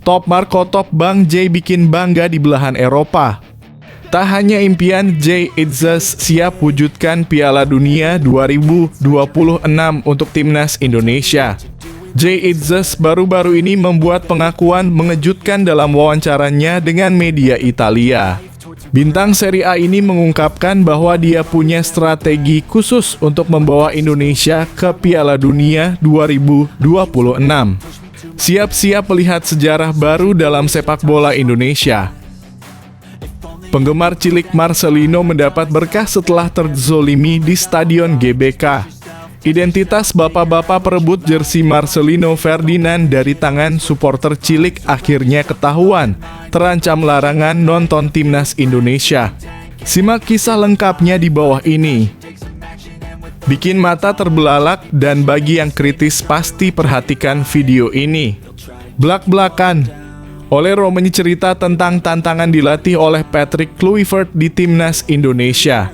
Top Marco Top Bang J bikin bangga di belahan Eropa. Tak hanya impian, J Itzes siap wujudkan Piala Dunia 2026 untuk timnas Indonesia. J Itzes baru-baru ini membuat pengakuan mengejutkan dalam wawancaranya dengan media Italia. Bintang Serie A ini mengungkapkan bahwa dia punya strategi khusus untuk membawa Indonesia ke Piala Dunia 2026. Siap-siap melihat sejarah baru dalam sepak bola Indonesia. Penggemar cilik Marcelino mendapat berkah setelah terzolimi di Stadion GBK. Identitas bapak-bapak perebut jersey Marcelino Ferdinand dari tangan supporter cilik akhirnya ketahuan, terancam larangan nonton timnas Indonesia. Simak kisah lengkapnya di bawah ini. Bikin mata terbelalak dan bagi yang kritis pasti perhatikan video ini. Blak-blakan. Olero mencerita tentang tantangan dilatih oleh Patrick Kluivert di timnas Indonesia.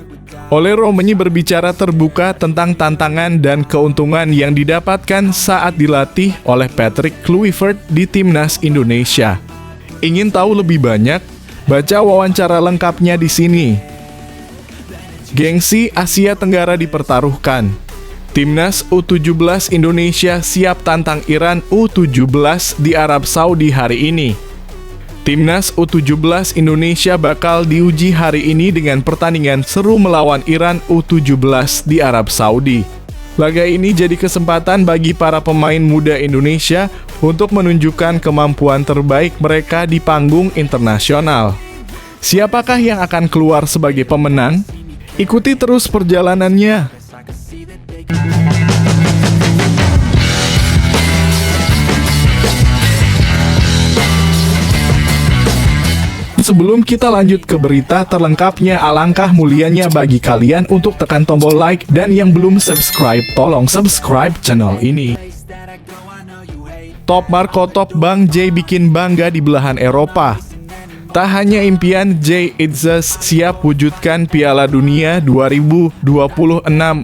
Olero berbicara terbuka tentang tantangan dan keuntungan yang didapatkan saat dilatih oleh Patrick Kluivert di timnas Indonesia. Ingin tahu lebih banyak? Baca wawancara lengkapnya di sini. Gengsi Asia Tenggara dipertaruhkan. Timnas U17 Indonesia siap tantang Iran U17 di Arab Saudi hari ini. Timnas U17 Indonesia bakal diuji hari ini dengan pertandingan seru melawan Iran U17 di Arab Saudi. Laga ini jadi kesempatan bagi para pemain muda Indonesia untuk menunjukkan kemampuan terbaik mereka di panggung internasional. Siapakah yang akan keluar sebagai pemenang? Ikuti terus perjalanannya. Sebelum kita lanjut ke berita terlengkapnya, alangkah mulianya bagi kalian untuk tekan tombol like dan yang belum subscribe, tolong subscribe channel ini. Top Marco Top Bang J bikin bangga di belahan Eropa. Tak hanya impian, J Itzes siap wujudkan Piala Dunia 2026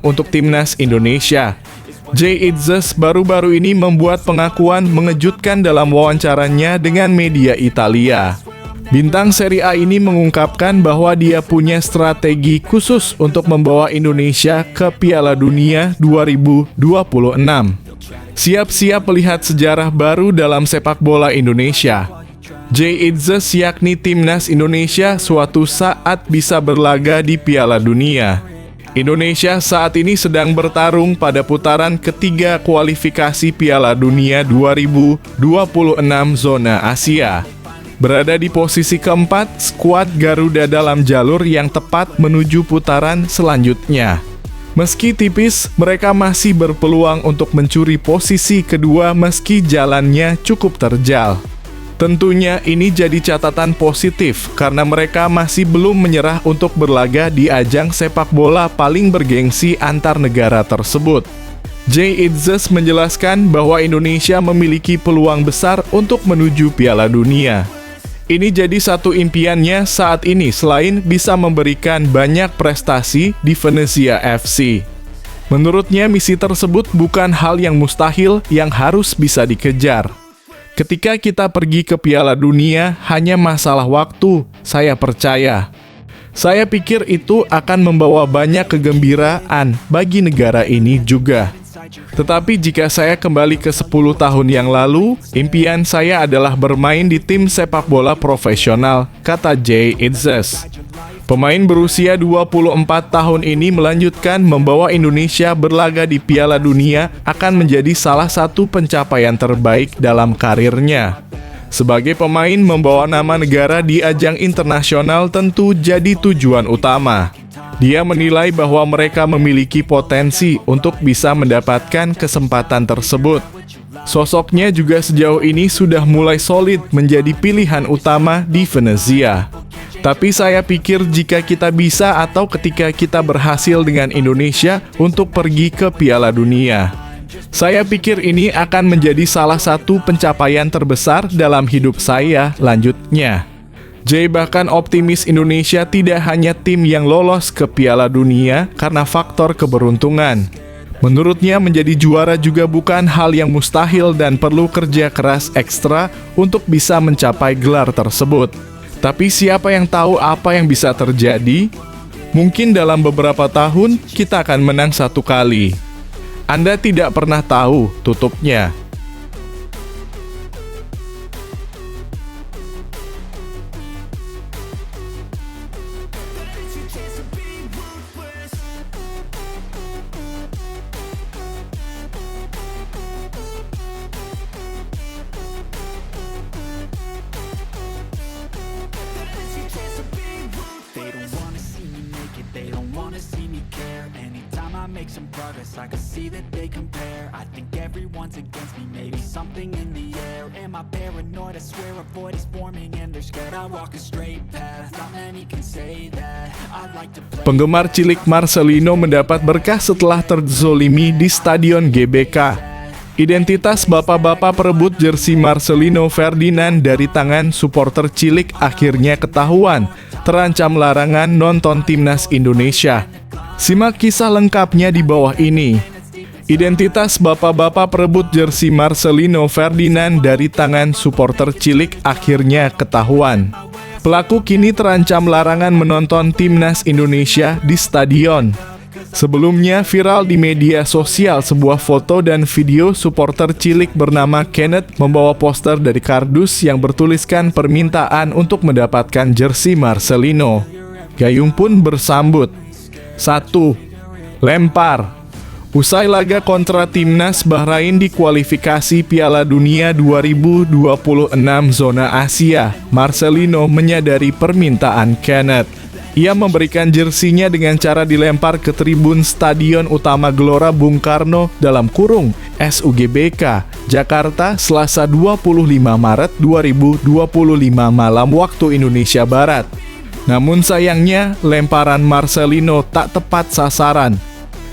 untuk timnas Indonesia. J Itzes baru-baru ini membuat pengakuan mengejutkan dalam wawancaranya dengan media Italia. Bintang Serie A ini mengungkapkan bahwa dia punya strategi khusus untuk membawa Indonesia ke Piala Dunia 2026. Siap-siap melihat sejarah baru dalam sepak bola Indonesia. J Itzes yakni timnas Indonesia suatu saat bisa berlaga di Piala Dunia. Indonesia saat ini sedang bertarung pada putaran ketiga kualifikasi Piala Dunia 2026 zona Asia. Berada di posisi keempat, skuad Garuda dalam jalur yang tepat menuju putaran selanjutnya. Meski tipis, mereka masih berpeluang untuk mencuri posisi kedua meski jalannya cukup terjal. Tentunya ini jadi catatan positif karena mereka masih belum menyerah untuk berlaga di ajang sepak bola paling bergengsi antar negara tersebut. J Itzes menjelaskan bahwa Indonesia memiliki peluang besar untuk menuju Piala Dunia. Ini jadi satu impiannya saat ini selain bisa memberikan banyak prestasi di Venezia FC. Menurutnya misi tersebut bukan hal yang mustahil yang harus bisa dikejar. Ketika kita pergi ke Piala Dunia hanya masalah waktu, saya percaya. Saya pikir itu akan membawa banyak kegembiraan bagi negara ini juga. Tetapi jika saya kembali ke 10 tahun yang lalu, impian saya adalah bermain di tim sepak bola profesional, kata J Itzes. Pemain berusia 24 tahun ini melanjutkan membawa Indonesia berlaga di Piala Dunia akan menjadi salah satu pencapaian terbaik dalam karirnya. Sebagai pemain membawa nama negara di ajang internasional tentu jadi tujuan utama. Dia menilai bahwa mereka memiliki potensi untuk bisa mendapatkan kesempatan tersebut. Sosoknya juga sejauh ini sudah mulai solid menjadi pilihan utama di Venezia. Tapi saya pikir jika kita bisa atau ketika kita berhasil dengan Indonesia untuk pergi ke Piala Dunia, saya pikir ini akan menjadi salah satu pencapaian terbesar dalam hidup saya, lanjutnya. J bahkan optimis Indonesia tidak hanya tim yang lolos ke Piala Dunia karena faktor keberuntungan. Menurutnya menjadi juara juga bukan hal yang mustahil dan perlu kerja keras ekstra untuk bisa mencapai gelar tersebut. Tapi siapa yang tahu apa yang bisa terjadi? Mungkin dalam beberapa tahun kita akan menang 1 kali. Anda tidak pernah tahu tutupnya. Make some progress, I can see that they compare. I think everyone's against me, maybe something in the air. Am I paranoid? I swear a void is forming and they're scared I walk a straight path. Not many can say that. I'd like to play. Penggemar cilik Marcelino mendapat berkah setelah terzolimi di Stadion GBK. Identitas bapak-bapak perebut jersey Marcelino Ferdinand dari tangan supporter cilik akhirnya ketahuan, terancam larangan nonton timnas Indonesia. Simak kisah lengkapnya di bawah ini. Identitas bapak-bapak perebut jersey Marcelino Ferdinand dari tangan supporter cilik akhirnya ketahuan. Pelaku kini terancam larangan menonton timnas Indonesia di stadion. Sebelumnya viral di media sosial sebuah foto dan video supporter cilik bernama Kenneth membawa poster dari kardus yang bertuliskan permintaan untuk mendapatkan jersey Marcelino. Gayung pun bersambut. 1. Lempar. Usai laga kontra timnas Bahrain di kualifikasi Piala Dunia 2026 zona Asia, Marcelino menyadari permintaan Kenneth. Ia memberikan jersinya dengan cara dilempar ke tribun Stadion Utama Gelora Bung Karno dalam kurung SUGBK, Jakarta, Selasa 25 Maret 2025 malam waktu Indonesia Barat. Namun sayangnya, lemparan Marcelino tak tepat sasaran.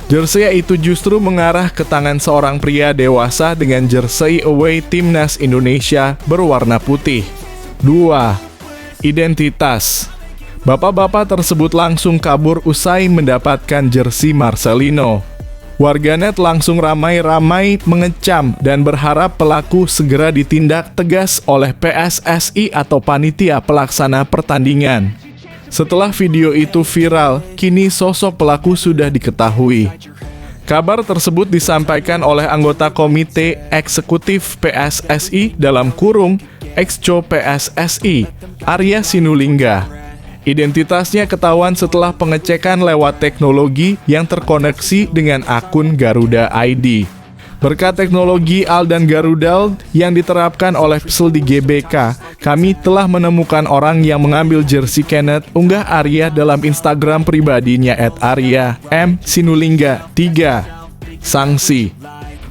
Jersey itu justru mengarah ke tangan seorang pria dewasa dengan jersey away timnas Indonesia berwarna putih. 2. Identitas. Bapak-bapak tersebut langsung kabur usai mendapatkan jersey Marcelino. Warganet langsung ramai-ramai mengecam dan berharap pelaku segera ditindak tegas oleh PSSI atau panitia pelaksana pertandingan. Setelah video itu viral, kini sosok pelaku sudah diketahui. Kabar tersebut disampaikan oleh anggota Komite Eksekutif PSSI dalam kurung Exco PSSI, Arya Sinulinga. Identitasnya ketahuan setelah pengecekan lewat teknologi yang terkoneksi dengan akun Garuda ID. Berkat teknologi AL dan Garudal yang diterapkan oleh PSL di GBK, kami telah menemukan orang yang mengambil jersey Kenneth, unggah Arya dalam Instagram pribadinya @arya_m_sinulingga 3. Sanksi.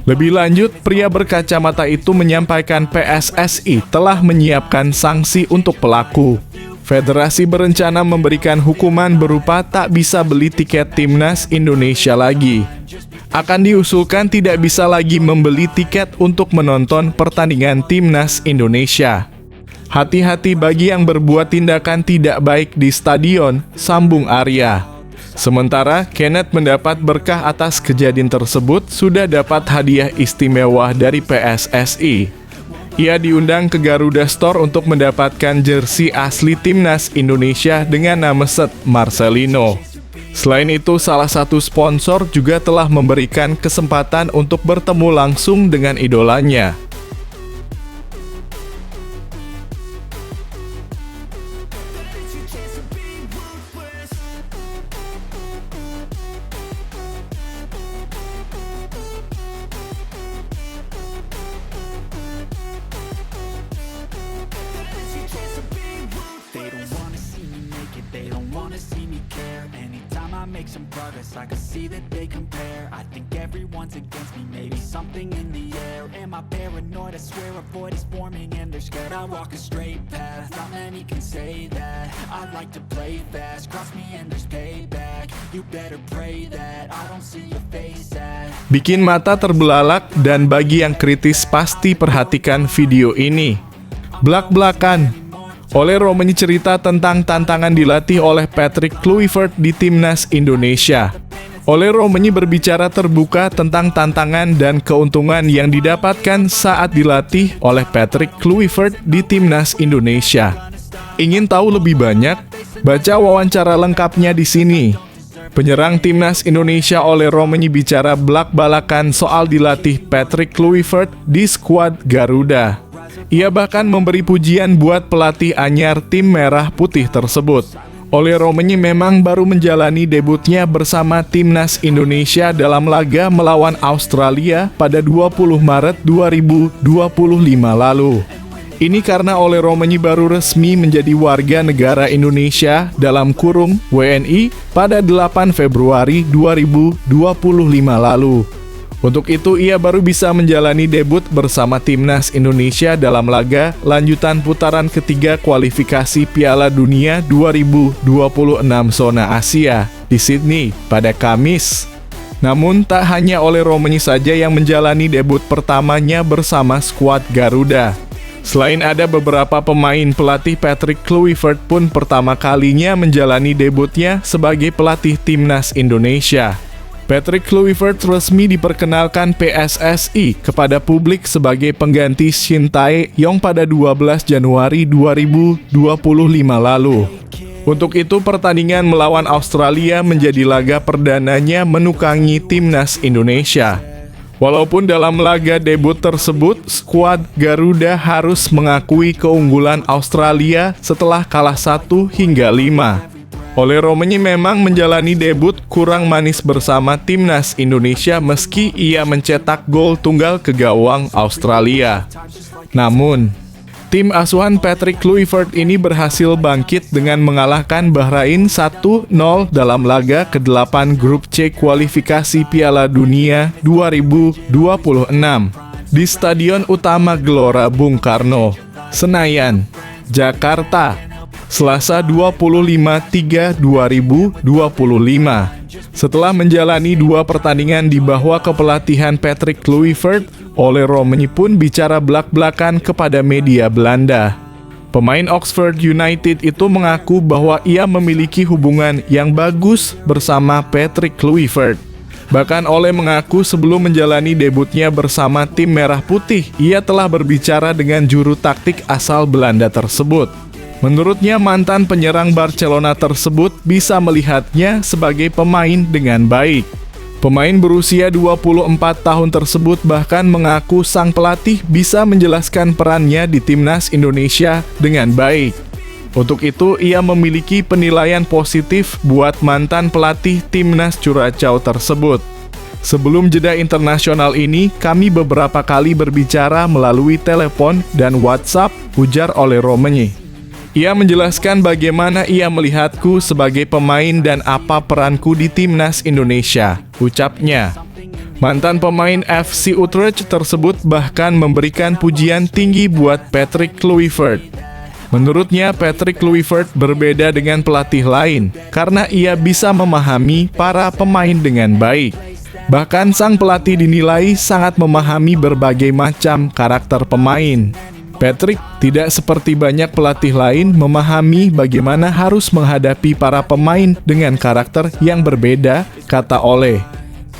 Lebih lanjut, pria berkacamata itu menyampaikan PSSI telah menyiapkan sanksi untuk pelaku. Federasi berencana memberikan hukuman berupa tak bisa beli tiket timnas Indonesia lagi. Akan diusulkan tidak bisa lagi membeli tiket untuk menonton pertandingan timnas Indonesia. Hati-hati bagi yang berbuat tindakan tidak baik di stadion, sambung Arya. Sementara Kenneth mendapat berkah atas kejadian tersebut, sudah dapat hadiah istimewa dari PSSI. Ia diundang ke Garuda Store untuk mendapatkan jersey asli timnas Indonesia dengan nama set Marcelino. Selain itu, salah satu sponsor juga telah memberikan kesempatan untuk bertemu langsung dengan idolanya. Make some progress, I can see that they compare. I think everyone's against me, maybe something in the air. Am I paranoid? I swear a void is forming and they're scared I walk a straight path. Not many can say that. I like to play fast, cross me and there's payback. You better pray that I don't see your face at. Bikin mata terbelalak, dan bagi yang kritis pasti perhatikan video ini. Blak-blakan. Olero mencerita tentang tantangan dilatih oleh Patrick Kluivert di timnas Indonesia. Ole Romanyi berbicara terbuka tentang tantangan dan keuntungan yang didapatkan saat dilatih oleh Patrick Kluivert di Timnas Indonesia. Ingin tahu lebih banyak? Baca wawancara lengkapnya di sini. Penyerang Timnas Indonesia Ole Romanyi bicara belak-balakan soal dilatih Patrick Kluivert di skuad Garuda. Ia bahkan memberi pujian buat pelatih anyar tim merah putih tersebut. Ole Romanyi memang baru menjalani debutnya bersama Timnas Indonesia dalam laga melawan Australia pada 20 Maret 2025 lalu. Ini karena Ole Romanyi baru resmi menjadi warga negara Indonesia dalam kurung WNI pada 8 Februari 2025 lalu. Untuk itu, ia baru bisa menjalani debut bersama Timnas Indonesia dalam laga lanjutan putaran ketiga kualifikasi Piala Dunia 2026 zona Asia di Sydney pada Kamis. Namun, tak hanya Ole Romanyi saja yang menjalani debut pertamanya bersama skuad Garuda. Selain ada beberapa pemain, pelatih Patrick Kluivert pun pertama kalinya menjalani debutnya sebagai pelatih Timnas Indonesia. Patrick Kluivert resmi diperkenalkan PSSI kepada publik sebagai pengganti Shin Tae-yong pada 12 Januari 2025 lalu. Untuk itu, pertandingan melawan Australia menjadi laga perdananya menukangi Timnas Indonesia. Walaupun dalam laga debut tersebut, skuad Garuda harus mengakui keunggulan Australia setelah kalah 1 hingga 5. Ole Romanyi memang menjalani debut kurang manis bersama Timnas Indonesia meski ia mencetak gol tunggal ke gawang Australia. Namun, tim asuhan Patrick Kluivert ini berhasil bangkit dengan mengalahkan Bahrain 1-0 dalam laga ke-8 grup C kualifikasi Piala Dunia 2026 di Stadion Utama Gelora Bung Karno, Senayan, Jakarta, Selasa 25/3/2025. Setelah menjalani 2 pertandingan di bawah kepelatihan Patrick Kluivert, Ole Romanyi pun bicara belak-belakan kepada media Belanda. Pemain Oxford United itu mengaku bahwa ia memiliki hubungan yang bagus bersama Patrick Kluivert. Bahkan Ole mengaku sebelum menjalani debutnya bersama tim Merah Putih, ia telah berbicara dengan juru taktik asal Belanda tersebut. Menurutnya, mantan penyerang Barcelona tersebut bisa melihatnya sebagai pemain dengan baik. Pemain berusia 24 tahun tersebut bahkan mengaku sang pelatih bisa menjelaskan perannya di Timnas Indonesia dengan baik. Untuk itu, ia memiliki penilaian positif buat mantan pelatih Timnas Curaçao tersebut. Sebelum jeda internasional ini, kami beberapa kali berbicara melalui telepon dan WhatsApp, ujar Ole Romanyi. Ia menjelaskan bagaimana ia melihatku sebagai pemain dan apa peranku di Timnas Indonesia, ucapnya. Mantan pemain FC Utrecht tersebut bahkan memberikan pujian tinggi buat Patrick Kluivert. Menurutnya, Patrick Kluivert berbeda dengan pelatih lain karena ia bisa memahami para pemain dengan baik. Bahkan sang pelatih dinilai sangat memahami berbagai macam karakter pemain. Patrick tidak seperti banyak pelatih lain memahami bagaimana harus menghadapi para pemain dengan karakter yang berbeda, kata Ole.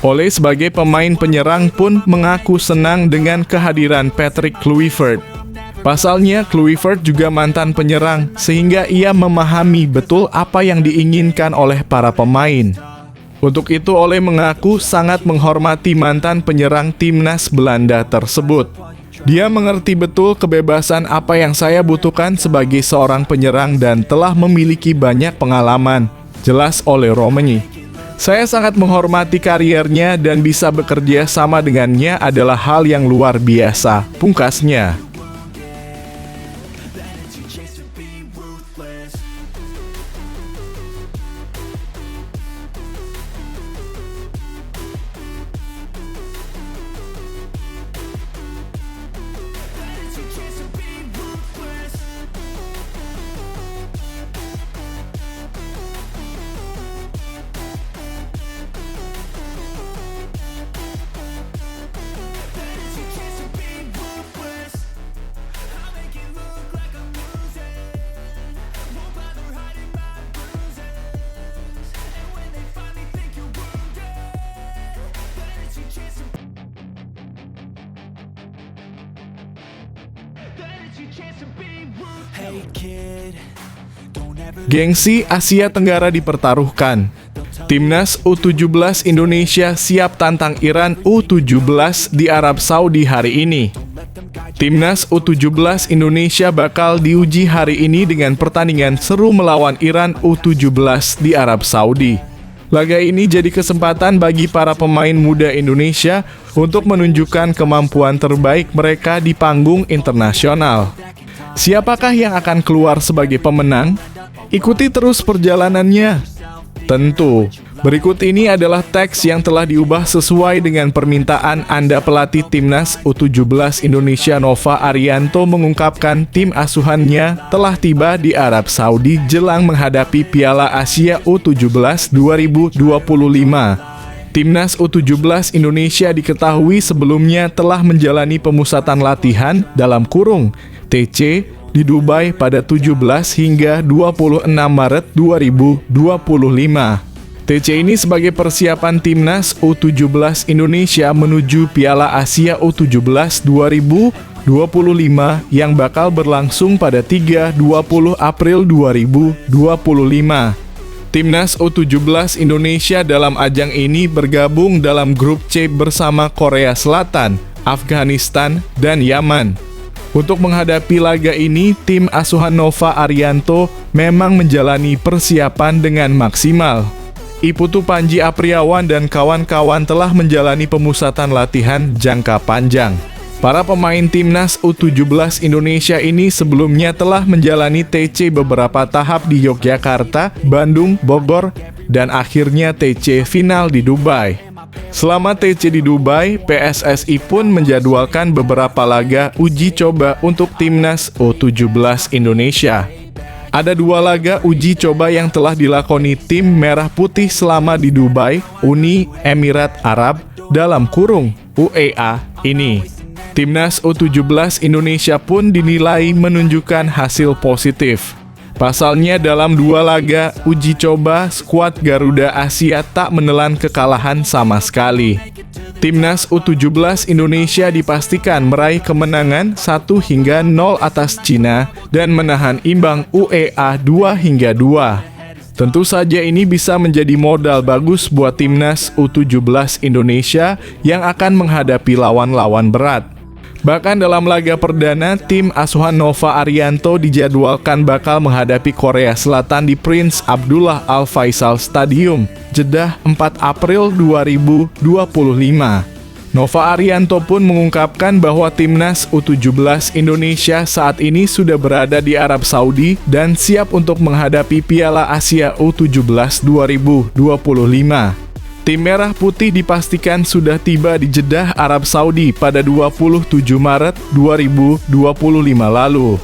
Ole sebagai pemain penyerang pun mengaku senang dengan kehadiran Patrick Kluivert. Pasalnya, Kluivert juga mantan penyerang, sehingga ia memahami betul apa yang diinginkan oleh para pemain. Untuk itu, Ole mengaku sangat menghormati mantan penyerang Timnas Belanda tersebut. Dia mengerti betul kebebasan apa yang saya butuhkan sebagai seorang penyerang dan telah memiliki banyak pengalaman, jelas Ole Romanyi. Saya sangat menghormati kariernya dan bisa bekerja sama dengannya adalah hal yang luar biasa, pungkasnya. Gengsi Asia Tenggara dipertaruhkan. Timnas U17 Indonesia siap tantang Iran U17 di Arab Saudi hari ini. Timnas U17 Indonesia bakal diuji hari ini dengan pertandingan seru melawan Iran U17 di Arab Saudi. Laga ini jadi kesempatan bagi para pemain muda Indonesia untuk menunjukkan kemampuan terbaik mereka di panggung internasional. Siapakah yang akan keluar sebagai pemenang? Ikuti terus perjalanannya. Tentu, berikut ini adalah teks yang telah diubah sesuai dengan permintaan Anda. Pelatih Timnas U17 Indonesia Nova Arianto mengungkapkan tim asuhannya telah tiba di Arab Saudi jelang menghadapi Piala Asia U17 2025. Timnas U17 Indonesia diketahui sebelumnya telah menjalani pemusatan latihan dalam kurung TC di Dubai pada 17 hingga 26 Maret 2025. TC ini sebagai persiapan Timnas U17 Indonesia menuju Piala Asia U17 2025 yang bakal berlangsung pada 3-20 April 2025. Timnas U17 Indonesia dalam ajang ini bergabung dalam grup C bersama Korea Selatan, Afghanistan, dan Yaman. Untuk menghadapi laga ini, tim asuhan Nova Arianto memang menjalani persiapan dengan maksimal. Iputu Panji Apriawan dan kawan-kawan telah menjalani pemusatan latihan jangka panjang. Para pemain Timnas U17 Indonesia ini sebelumnya telah menjalani TC beberapa tahap di Yogyakarta, Bandung, Bogor, dan akhirnya TC final di Dubai. Selama TC di Dubai, PSSI pun menjadwalkan beberapa laga uji coba untuk Timnas U17 Indonesia. Ada 2 laga uji coba yang telah dilakoni tim Merah Putih selama di Dubai, Uni Emirat Arab, dalam kurung UEA ini. Timnas U17 Indonesia pun dinilai menunjukkan hasil positif. Pasalnya dalam 2 laga uji coba, skuad Garuda Asia tak menelan kekalahan sama sekali. Timnas U17 Indonesia dipastikan meraih kemenangan 1-0 atas Cina dan menahan imbang UEA 2-2. Tentu saja ini bisa menjadi modal bagus buat Timnas U17 Indonesia yang akan menghadapi lawan-lawan berat. Bahkan dalam laga perdana, tim asuhan Nova Arianto dijadwalkan bakal menghadapi Korea Selatan di Prince Abdullah Al Faisal Stadium, Jeddah 4 April 2025. Nova Arianto pun mengungkapkan bahwa Timnas U17 Indonesia saat ini sudah berada di Arab Saudi dan siap untuk menghadapi Piala Asia U17 2025. Tim Merah Putih dipastikan sudah tiba di Jeddah, Arab Saudi pada 27 Maret 2025 lalu.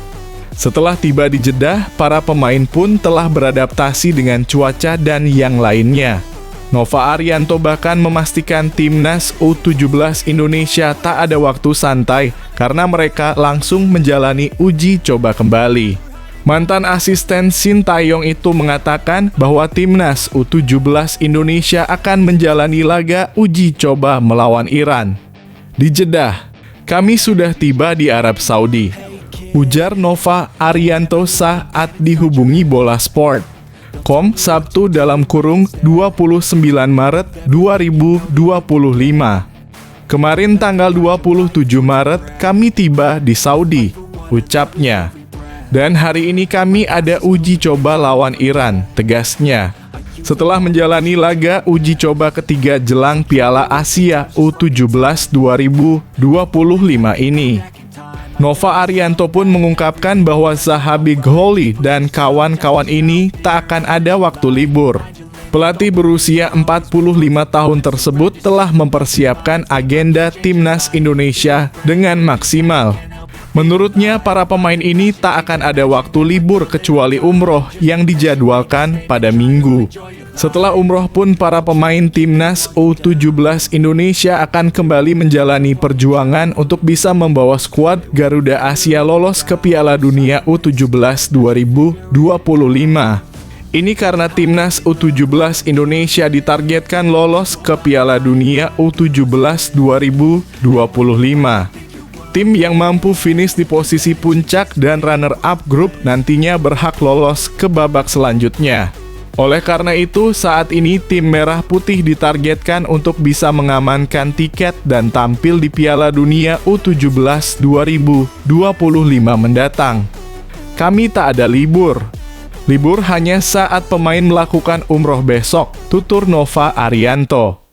Setelah tiba di Jeddah, para pemain pun telah beradaptasi dengan cuaca dan yang lainnya. Nova Arianto bahkan memastikan Timnas U17 Indonesia tak ada waktu santai karena mereka langsung menjalani uji coba kembali. Mantan asisten Sintayong itu mengatakan bahwa Timnas U17 Indonesia akan menjalani laga uji coba melawan Iran. Di Jeddah, kami sudah tiba di Arab Saudi, ujar Nova Arianto saat dihubungi Bola Sport. Sabtu dalam kurung 29 Maret 2025. Kemarin tanggal 27 Maret kami tiba di Saudi, ucapnya. Dan hari ini kami ada uji coba lawan Iran, tegasnya. Setelah menjalani laga uji coba ketiga jelang Piala Asia U17 2025 ini. Nova Arianto pun mengungkapkan bahwa Zahabi Gholi dan kawan-kawan ini tak akan ada waktu libur. Pelatih berusia 45 tahun tersebut telah mempersiapkan agenda Timnas Indonesia dengan maksimal. Menurutnya, para pemain ini tak akan ada waktu libur kecuali umroh yang dijadwalkan pada Minggu. Setelah umroh pun, para pemain Timnas U17 Indonesia akan kembali menjalani perjuangan untuk bisa membawa skuad Garuda Asia lolos ke Piala Dunia U17 2025. Ini karena Timnas U17 Indonesia ditargetkan lolos ke Piala Dunia U17 2025. Tim yang mampu finish di posisi puncak dan runner-up grup nantinya berhak lolos ke babak selanjutnya. Oleh karena itu, saat ini tim Merah Putih ditargetkan untuk bisa mengamankan tiket dan tampil di Piala Dunia U17 2025 mendatang. Kami tak ada libur. Libur hanya saat pemain melakukan umroh besok, tutur Nova Arianto.